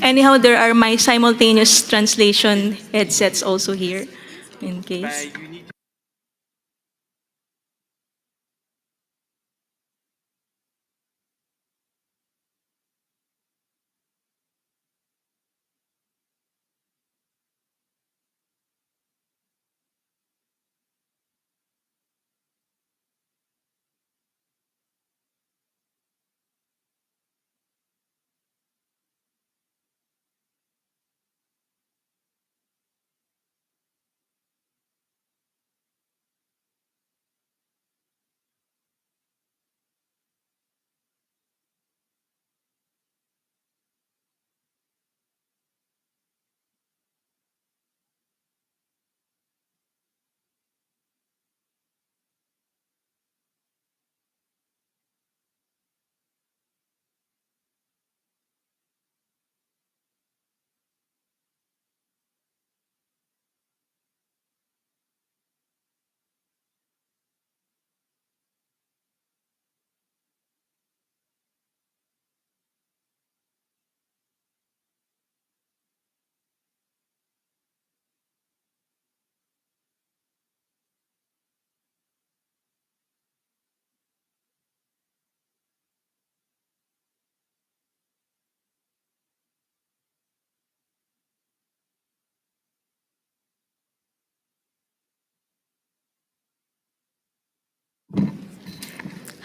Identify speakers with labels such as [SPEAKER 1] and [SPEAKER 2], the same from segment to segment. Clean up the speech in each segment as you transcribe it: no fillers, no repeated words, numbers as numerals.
[SPEAKER 1] Anyhow, there are my simultaneous translation headsets also here in case.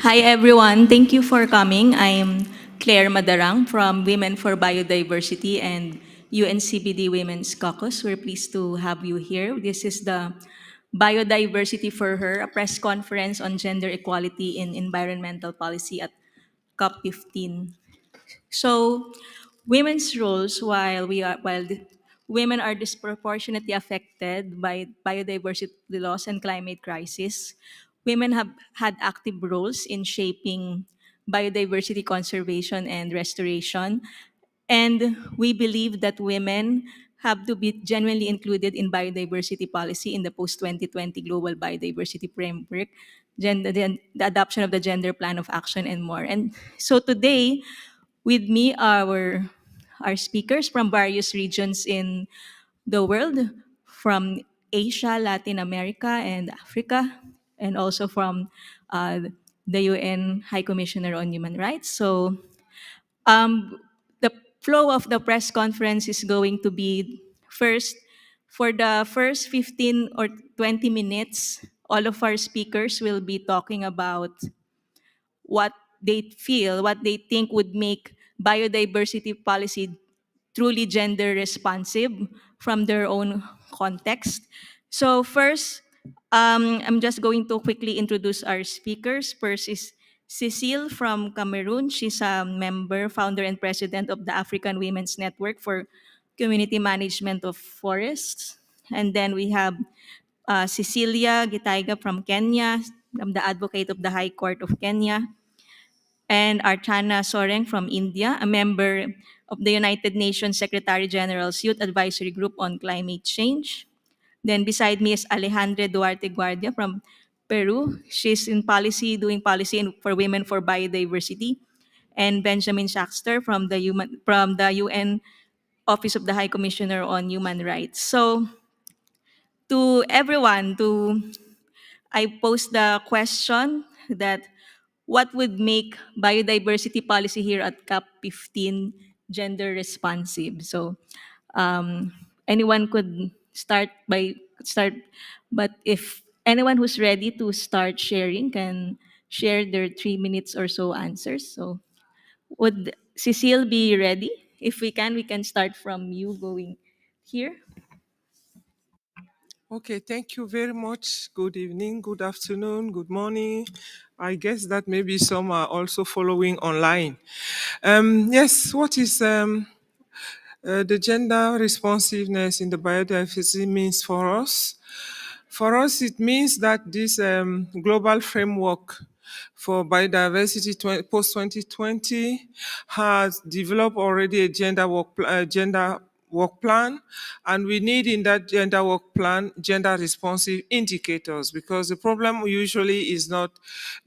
[SPEAKER 1] Hi everyone, thank you for coming. I'm Claire Madarang from Women for Biodiversity and UNCBD Women's Caucus. We're pleased to have you here. This is the Biodiversity for Her, a press conference on gender equality in environmental policy at COP-15. So, women's roles, while women are disproportionately affected by biodiversity loss and climate crisis, women have had active roles in shaping biodiversity conservation and restoration. And we believe that women have to be genuinely included in biodiversity policy in the post-2020 Global Biodiversity Framework, the adoption of the Gender Plan of Action, and more. And so today, with me are our speakers from various regions in the world, from Asia, Latin America, and Africa, and also from uh, the UN High Commissioner on Human Rights. So the flow of the press conference is going to be first, for the first 15 or 20 minutes, all of our speakers will be talking about what they feel, what they think would make biodiversity policy truly gender responsive from their own context. So first, I'm just going to quickly introduce our speakers. First is Cecile from Cameroon. She's a member, founder, and president of the African Women's Network for Community Management of Forests. And then we have Cecilia Gitaiga from Kenya. I'm the advocate of the High Court of Kenya, and Archana Soreng from India, a member of the United Nations Secretary General's Youth Advisory Group on Climate Change. Then beside me is Alejandra Duarte Guardia from Peru. She's in policy, doing policy for women for biodiversity. And Benjamin Shaxter from the UN Office of the High Commissioner on Human Rights. So to everyone, I pose the question that what would make biodiversity policy here at COP 15 gender responsive? So anyone could start, but if anyone who's ready to start sharing can share their 3 minutes or so answers. So would Cecile be ready? If we can start from you going here.
[SPEAKER 2] Okay, thank you very much. Good evening, good afternoon, good morning. I guess that maybe some are also following online. Yes, what is the gender responsiveness in the biodiversity means for us? For us, it means that this global framework for biodiversity post 2020 has developed already a gender work plan, and we need in that gender work plan gender responsive indicators, because the problem usually is not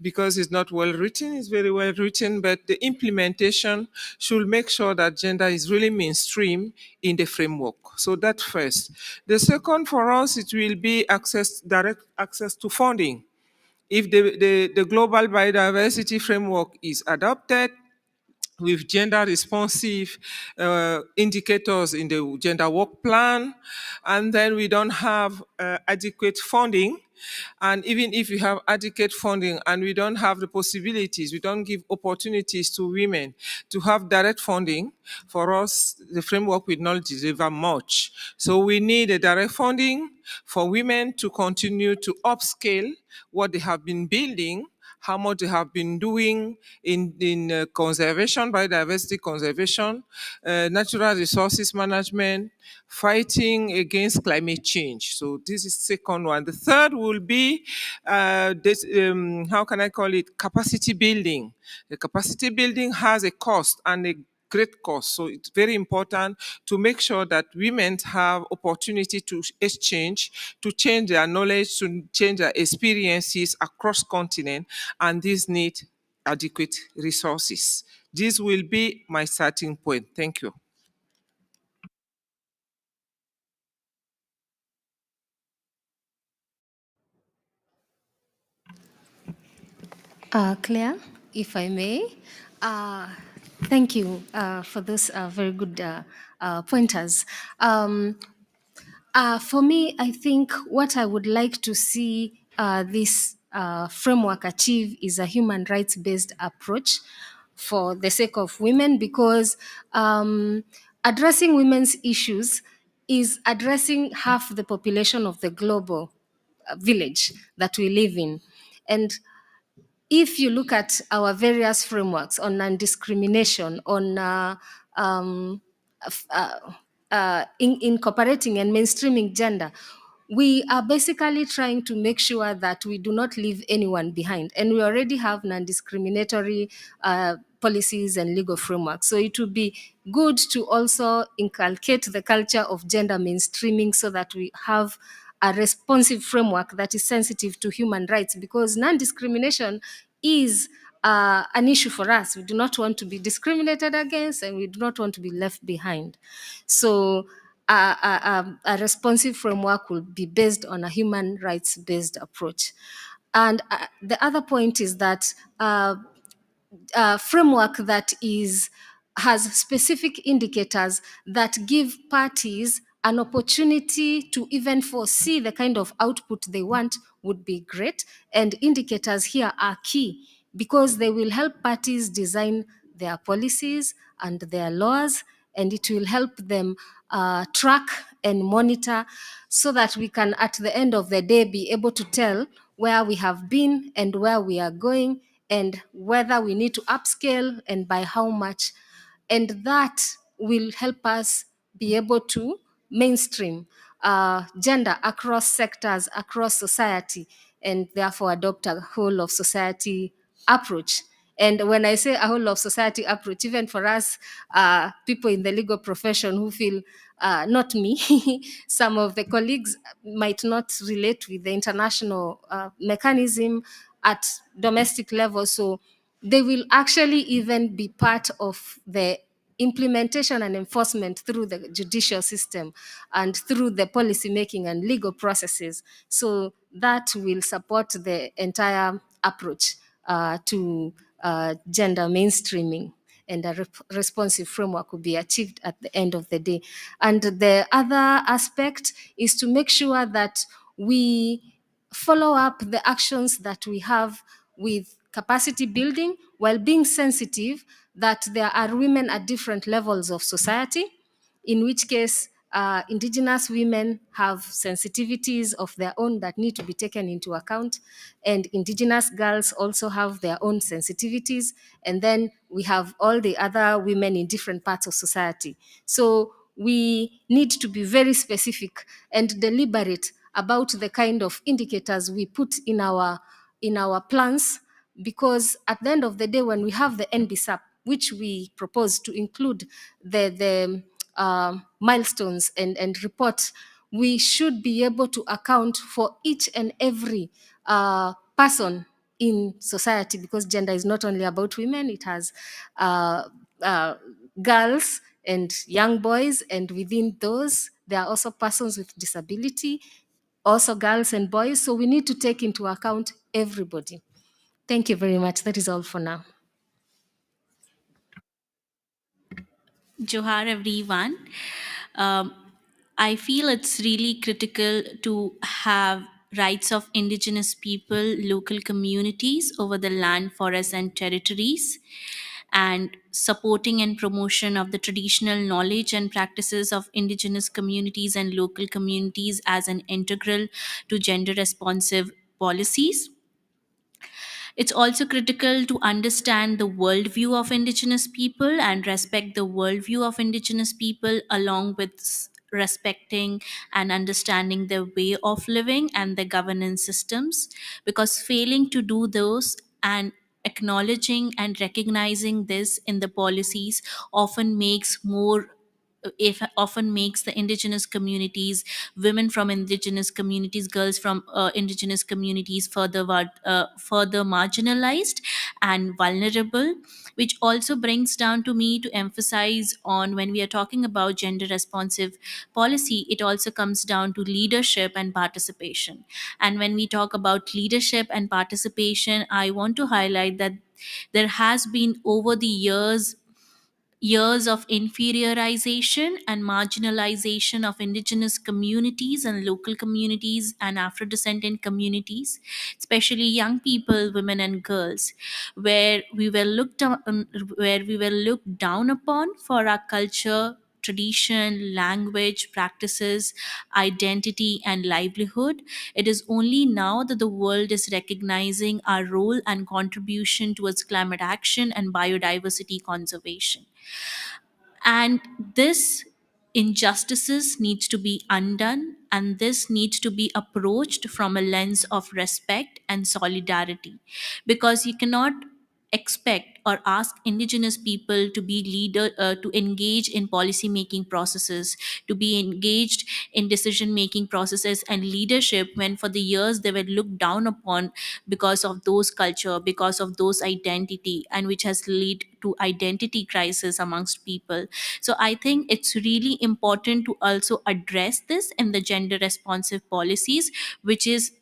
[SPEAKER 2] because it's not well written. It's very well written, but the implementation should make sure that gender is really mainstream in the framework. So that first. The second, for us, it will be direct access to funding. If the global biodiversity framework is adopted with gender responsive indicators in the gender work plan, and then we don't have adequate funding, and even if we have adequate funding and we don't have the possibilities, we don't give opportunities to women to have direct funding, for us the framework will not deliver much. So we need a direct funding for women to continue to upscale what they have been building, how much they have been doing in conservation, biodiversity conservation, natural resources management, fighting against climate change. So this is second one. The third will be how can I call it, capacity building. The capacity building has a cost, and a great cost. So it's very important to make sure that women have opportunity to exchange, to change their knowledge, to change their experiences across continent, and these need adequate resources. This will be my starting point. Thank you.
[SPEAKER 3] Claire, if I may, uh, thank you for those very good pointers. For me, I think what I would like to see this framework achieve is a human rights based approach for the sake of women, because addressing women's issues is addressing half the population of the global village that we live in. And if you look at our various frameworks on non-discrimination, on f- uh, incorporating and mainstreaming gender, we are basically trying to make sure that we do not leave anyone behind. And we already have non-discriminatory policies and legal frameworks. So it would be good to also inculcate the culture of gender mainstreaming, so that we have a responsive framework that is sensitive to human rights, because non-discrimination is an issue for us. We do not want to be discriminated against, and we do not want to be left behind. So a responsive framework will be based on a human rights based approach. And the other point is that framework that has specific indicators that give parties an opportunity to even foresee the kind of output they want would be great. And indicators here are key, because they will help parties design their policies and their laws, and it will help them track and monitor, so that we can, at the end of the day, be able to tell where we have been and where we are going, and whether we need to upscale and by how much. And that will help us be able to mainstream gender across sectors, across society, and therefore adopt a whole of society approach. And when I say a whole of society approach, even for us, people in the legal profession who feel, not me, some of the colleagues might not relate with the international mechanism at domestic level. So they will actually even be part of the implementation and enforcement through the judicial system and through the policy making and legal processes. So that will support the entire approach to gender mainstreaming, and a responsive framework will be achieved at the end of the day. And the other aspect is to make sure that we follow up the actions that we have with capacity building, while being sensitive that there are women at different levels of society, in which case indigenous women have sensitivities of their own that need to be taken into account, and indigenous girls also have their own sensitivities, and then we have all the other women in different parts of society. So we need to be very specific and deliberate about the kind of indicators we put in our plans, because at the end of the day, when we have the NBSAP, which we propose to include the milestones and report, we should be able to account for each and every person in society, because gender is not only about women, it has uh, uh, girls and young boys, and within those there are also persons with disability, also girls and boys. So we need to take into account everybody. Thank you very much. That is all for now.
[SPEAKER 4] Johar, everyone. Um, I feel it's really critical to have rights of indigenous people, local communities over the land, forests, and territories, and supporting and promotion of the traditional knowledge and practices of indigenous communities and local communities as an integral to gender responsive policies. It's also critical to understand the worldview of Indigenous people and respect the worldview of Indigenous people, along with respecting and understanding their way of living and their governance systems. Because failing to do those and acknowledging and recognizing this in the policies often makes more if often makes the indigenous communities, women from indigenous communities, girls from indigenous communities further marginalized and vulnerable, which also brings down to me to emphasize on when we are talking about gender responsive policy, it also comes down to leadership and participation. And when we talk about leadership and participation, I want to highlight that there has been over the years of inferiorization and marginalization of indigenous communities and local communities and afro descendant communities, especially young people, women and girls, where we were looked down upon for our culture, tradition, language, practices, identity, and livelihood. It is only now that the world is recognizing our role and contribution towards climate action and biodiversity conservation. And this injustices needs to be undone, and this needs to be approached from a lens of respect and solidarity, because you cannot expect or ask indigenous people to be leader to engage in policy making processes, to be engaged in decision making processes and leadership, when for the years they were looked down upon because of those culture, because of those identity, and which has led to identity crisis amongst people. So I think it's really important to also address this in the gender responsive policies, which is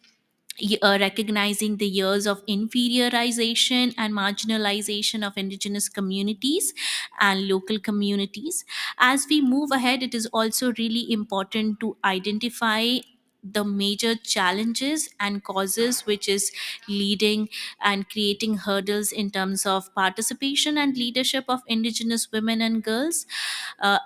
[SPEAKER 4] recognizing the years of inferiorization and marginalization of indigenous communities and local communities. As we move ahead, it is also really important to identify the major challenges and causes which is leading and creating hurdles in terms of participation and leadership of indigenous women and girls.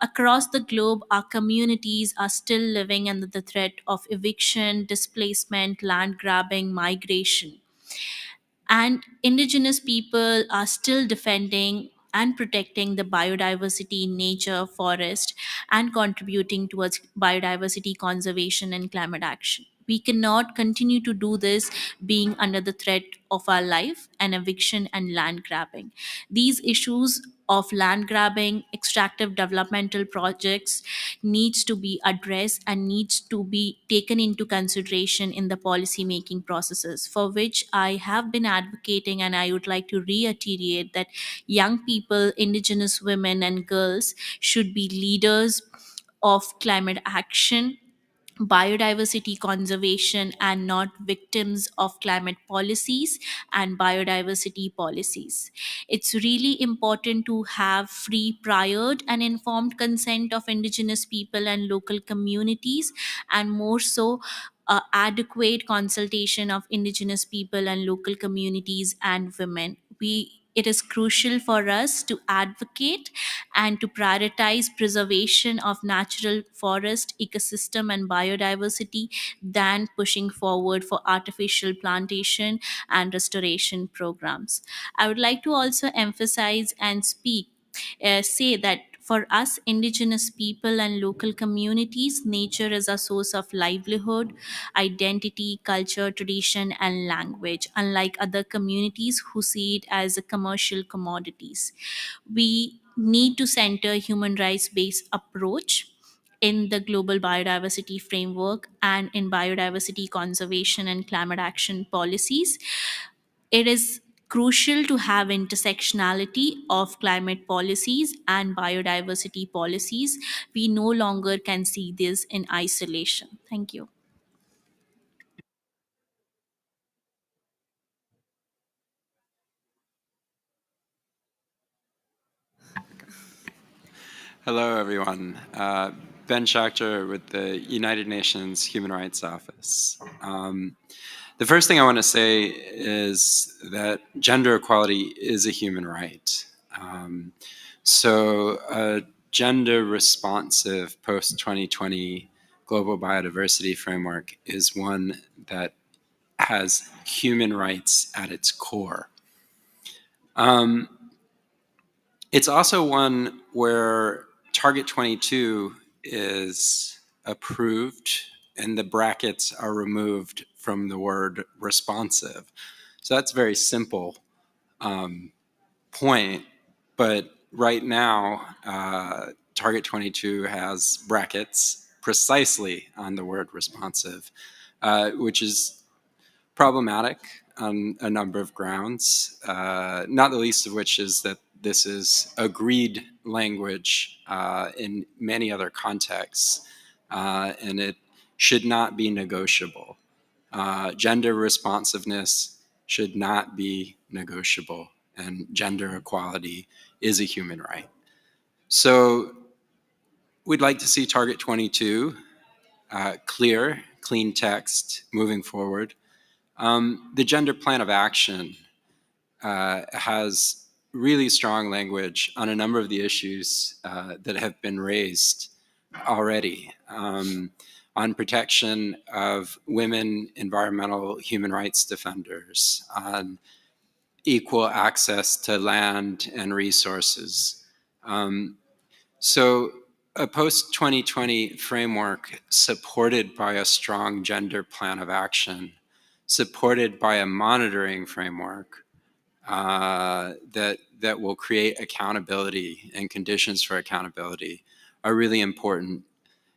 [SPEAKER 4] Across the globe, our communities are still living under the threat of eviction, displacement, land grabbing, migration. And indigenous people are still defending and protecting the biodiversity, nature, forest, and contributing towards biodiversity conservation and climate action. We cannot continue to do this being under the threat of our life and eviction and land grabbing. These issues of land grabbing, extractive developmental projects needs to be addressed and needs to be taken into consideration in the policy making processes, for which I have been advocating. And I would like to reiterate that young people, indigenous women and girls should be leaders of climate action, biodiversity conservation, and not victims of climate policies and biodiversity policies. It's really important to have free, prior, and informed consent of Indigenous people and local communities, and more so, adequate consultation of Indigenous people and local communities and women. It is crucial for us to advocate and to prioritize preservation of natural forest, ecosystem, and biodiversity than pushing forward for artificial plantation and restoration programs. I would like to also emphasize and say that for us, Indigenous people and local communities, nature is a source of livelihood, identity, culture, tradition, and language, unlike other communities who see it as a commercial commodities. We need to center human rights based approach in the global biodiversity framework and in biodiversity conservation and climate action policies. It is crucial to have intersectionality of climate policies and biodiversity policies. We no longer can see this in isolation. Thank you.
[SPEAKER 5] Hello, everyone. Ben Schachter with the United Nations Human Rights Office. The first thing I want to say is that gender equality is a human right. So a gender responsive post-2020 global biodiversity framework is one that has human rights at its core. It's also one where Target 22 is approved and the brackets are removed from the word responsive. So that's a very simple point, but right now, Target 22 has brackets precisely on the word responsive, which is problematic on a number of grounds, not the least of which is that this is agreed language in many other contexts, and it should not be negotiable. Gender responsiveness should not be negotiable, and gender equality is a human right. So we'd like to see Target 22 clear, clean text moving forward. The Gender Plan of Action has really strong language on a number of the issues that have been raised already, on protection of women, environmental human rights defenders, on equal access to land and resources. So a post-2020 framework supported by a strong gender plan of action, supported by a monitoring framework that will create accountability and conditions for accountability are really important.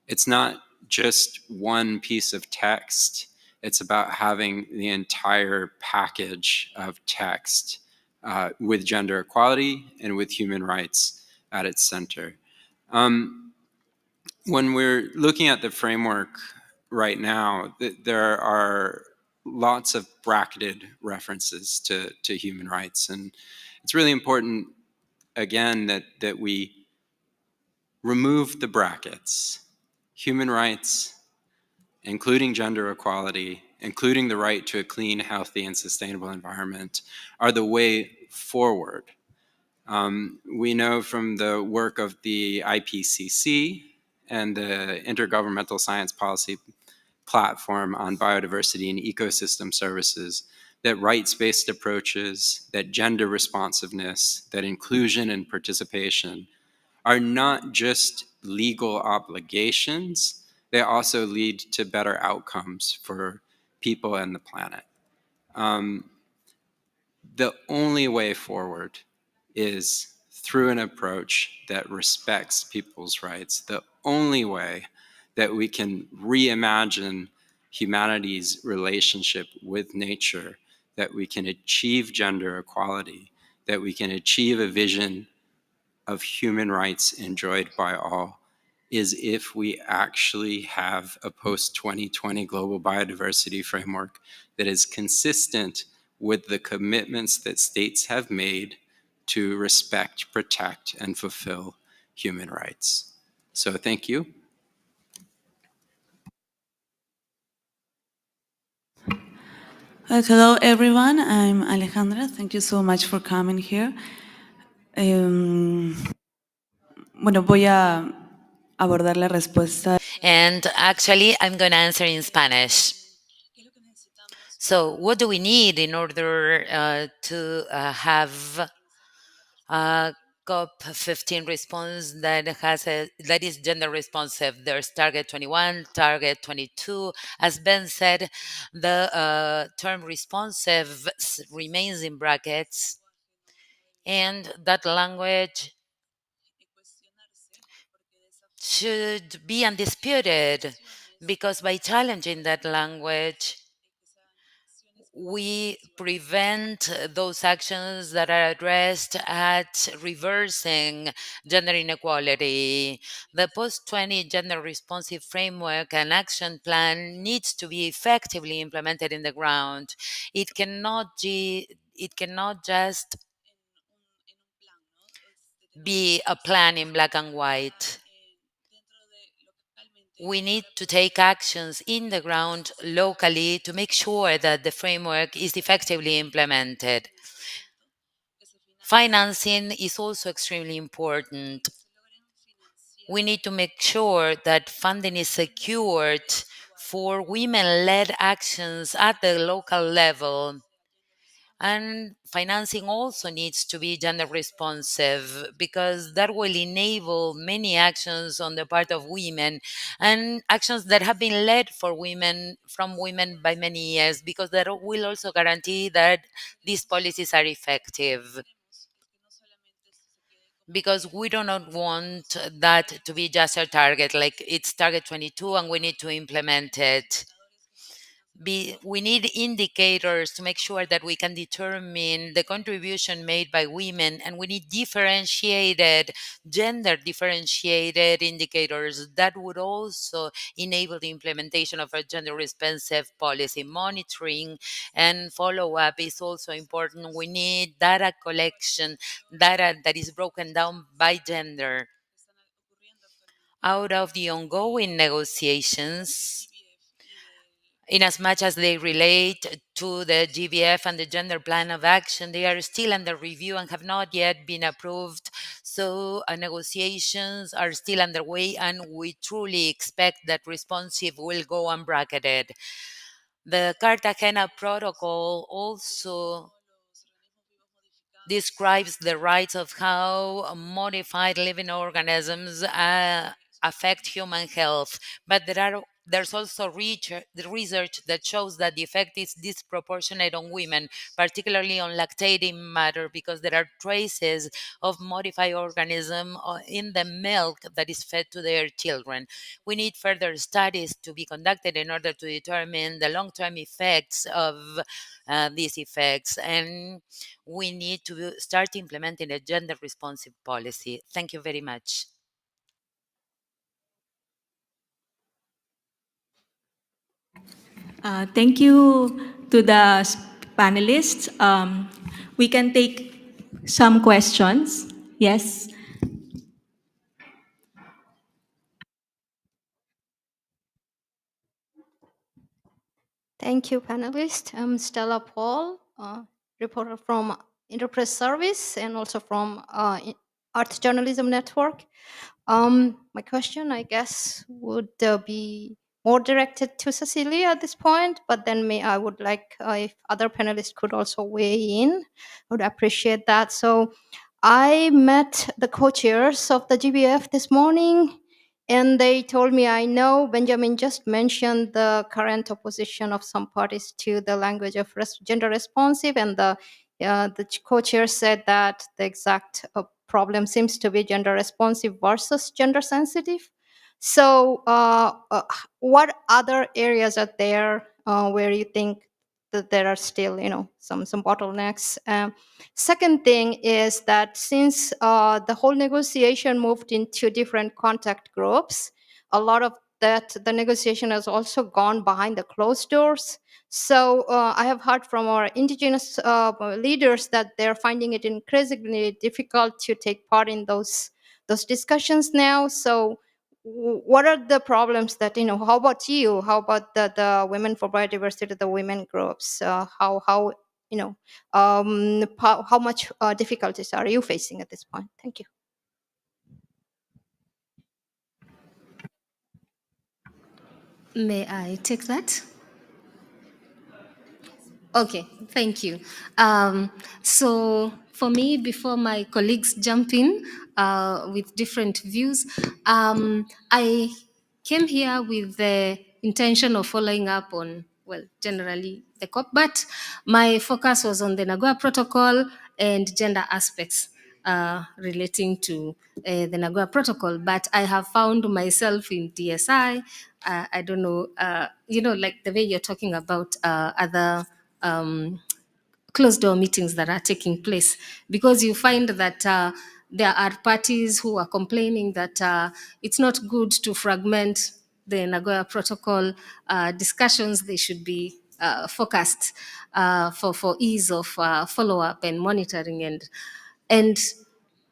[SPEAKER 5] It's not just one piece of text. It's about having the entire package of text with gender equality and with human rights at its center. When we're looking at the framework right now, there are lots of bracketed references to human rights. And it's really important, again, that we remove the brackets. Human rights, including gender equality, including the right to a clean, healthy, and sustainable environment, are the way forward. We know from the work of the IPCC and the Intergovernmental Science Policy Platform on Biodiversity and Ecosystem Services that rights-based approaches, that gender responsiveness, that inclusion and participation are not just legal obligations, they also lead to better outcomes for people and the planet. The only way forward is through an approach that respects people's rights. The only way that we can reimagine humanity's relationship with nature, that we can achieve gender equality, that we can achieve a vision of human rights enjoyed by all, is if we actually have a post-2020 global biodiversity framework that is consistent with the commitments that states have made to respect, protect, and fulfill human rights. So thank you.
[SPEAKER 6] Hello, everyone. I'm Alejandra. Thank you so much for coming here. Bueno, voy a abordar la respuesta.
[SPEAKER 7] And actually, I'm going to answer in Spanish. So, what do we need in order to have a COP-15 response that is gender responsive? There's Target 21, Target 22. As Ben said, the term responsive remains in brackets, and that language should be undisputed, because by challenging that language, we prevent those actions that are addressed at reversing gender inequality. The post-20 gender responsive framework and action plan needs to be effectively implemented in the ground. It cannot just be a plan in black and white. We need to take actions in the ground locally to make sure that the framework is effectively implemented. Financing is also extremely important. We need to make sure that funding is secured for women-led actions at the local level. And financing also needs to be gender responsive, because that will enable many actions on the part of women, and actions that have been led from women by many years, because that will also guarantee that these policies are effective. Because we do not want that to be just a target, like it's target 22 and we need to implement it. We need indicators to make sure that we can determine the contribution made by women, and we need gender differentiated indicators that would also enable the implementation of a gender responsive policy. Monitoring and follow-up is also important. We need data collection, data that is broken down by gender. Out of the ongoing negotiations, in as much as they relate to the GBF and the Gender Plan of Action, they are still under review and have not yet been approved. So negotiations are still underway, and we truly expect that responsive will go unbracketed. The Cartagena Protocol also describes the rights of how modified living organisms affect human health, but there's also research that shows that the effect is disproportionate on women, particularly on lactating matter, because there are traces of modified organism in the milk that is fed to their children. We need further studies to be conducted in order to determine the long-term effects of these effects, and we need to start implementing a gender responsive policy. Thank you very much.
[SPEAKER 1] Thank you to the panelists. We can take some questions. Yes.
[SPEAKER 8] Thank you, panelists. I'm Stella Paul, reporter from Interpress Service and also from Art Journalism Network. My question, I guess, would be more directed to Cecilia at this point, but then I would like if other panelists could also weigh in. I would appreciate that. So I met the co-chairs of the GBF this morning, and they told me, I know Benjamin just mentioned the current opposition of some parties to the language of gender responsive, and the co-chair said that the exact problem seems to be gender responsive versus gender sensitive. So what other areas are there where you think that there are still, some bottlenecks? Second thing is that since the whole negotiation moved into different contact groups, a lot of the negotiation has also gone behind the closed doors. So I have heard from our indigenous leaders that they're finding it increasingly difficult to take part in those discussions now. So what are the problems that, how about you? How about the Women for Biodiversity, the women groups? How how much difficulties are you facing at this point? Thank you.
[SPEAKER 3] May I take that? Okay, thank you. So for me, before my colleagues jump in with different views, I came here with the intention of following up on, well, generally the COP, but my focus was on the Nagoya Protocol and gender aspects. relating to the Nagoya Protocol. But I have found myself in DSI. I don't know, like the way you're talking about other closed door meetings that are taking place, because you find that there are parties who are complaining that it's not good to fragment the Nagoya Protocol discussions. They should be focused for ease of follow-up and monitoring. And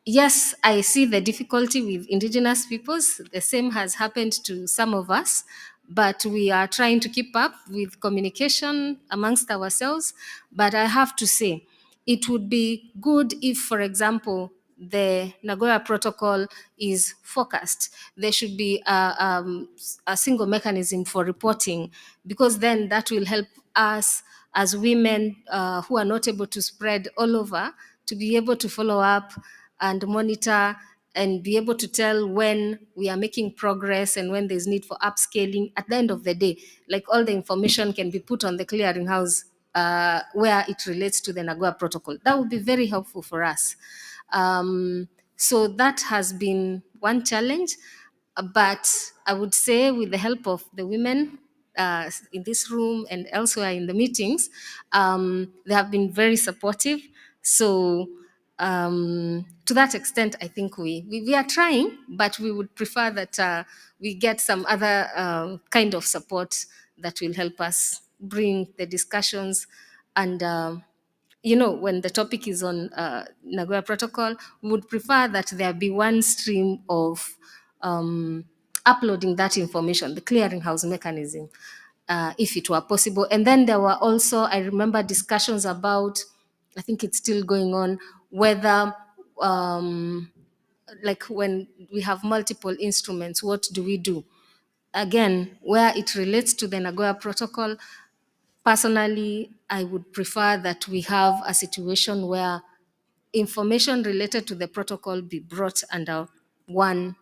[SPEAKER 3] yes, I see the difficulty with indigenous peoples. The same has happened to some of us, but we are trying to keep up with communication amongst ourselves. But I have to say, it would be good if, for example, the Nagoya Protocol is focused. There should be a single mechanism for reporting, because then that will help us as women who are not able to spread all over to be able to follow up and monitor and be able to tell when we are making progress and when there's need for upscaling. At the end of the day, like, all the information can be put on the clearinghouse where it relates to the Nagoya Protocol. That would be very helpful for us. So that has been one challenge. But I would say, with the help of the women in this room and elsewhere in the meetings, they have been very supportive. So to that extent, I think we are trying, but we would prefer that we get some other kind of support that will help us bring the discussions. And when the topic is on Nagoya Protocol, we would prefer that there be one stream of uploading that information, the clearinghouse mechanism, if it were possible. And then there were also, I remember, discussions about, I think it's still going on, whether like, when we have multiple instruments, what do we do? Again, where it relates to the Nagoya Protocol, personally, I would prefer that we have a situation where information related to the protocol be brought under one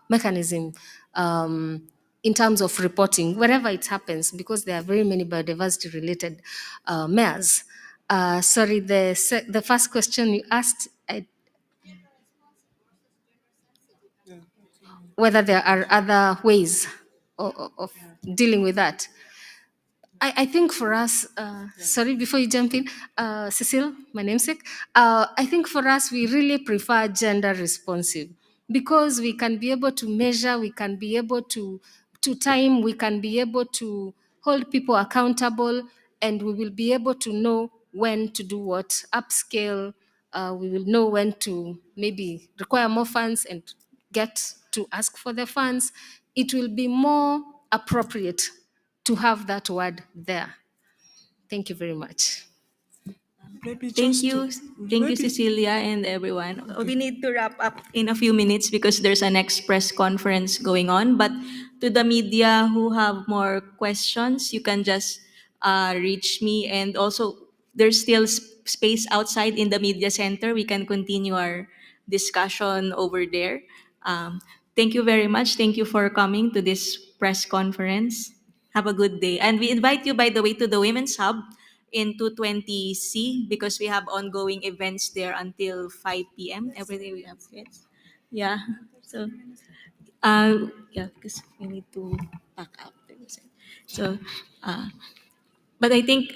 [SPEAKER 3] mechanism in terms of reporting, wherever it happens, because there are very many biodiversity related matters. Sorry, the first question you asked, whether there are other ways of dealing with that. I think for us, sorry, before you jump in, Cecile, my namesake, I think for us, we really prefer gender responsive, because we can be able to measure, we can be able to time, we can be able to hold people accountable, and we will be able to know when to do what, upscale, we will know when to maybe require more funds and get to ask for the funds. It will be more appropriate to have that word there. Thank you very much.
[SPEAKER 2] Maybe
[SPEAKER 1] Thank
[SPEAKER 2] just to
[SPEAKER 1] you. Thank you,
[SPEAKER 2] maybe
[SPEAKER 1] Cecilia and everyone. We need to wrap up in a few minutes because there's an express conference going on. But to the media who have more questions, you can just reach me. And also, there's still space outside in the media center. We can continue our discussion over there. Thank you very much. Thank you for coming to this press conference. Have a good day. And we invite you, by the way, to the Women's Hub in 220C because we have ongoing events there until 5 p.m. Every day we have it. Yeah. So, yeah, because we need to pack up. So, uh, but I think,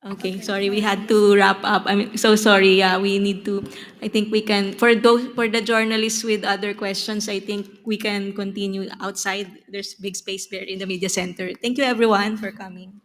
[SPEAKER 1] okay, sorry, we had to wrap up. I mean, so sorry. Yeah, we need to. I think we can for the journalists with other questions. I think we can continue outside. There's big space there in the media center. Thank you, everyone, for coming.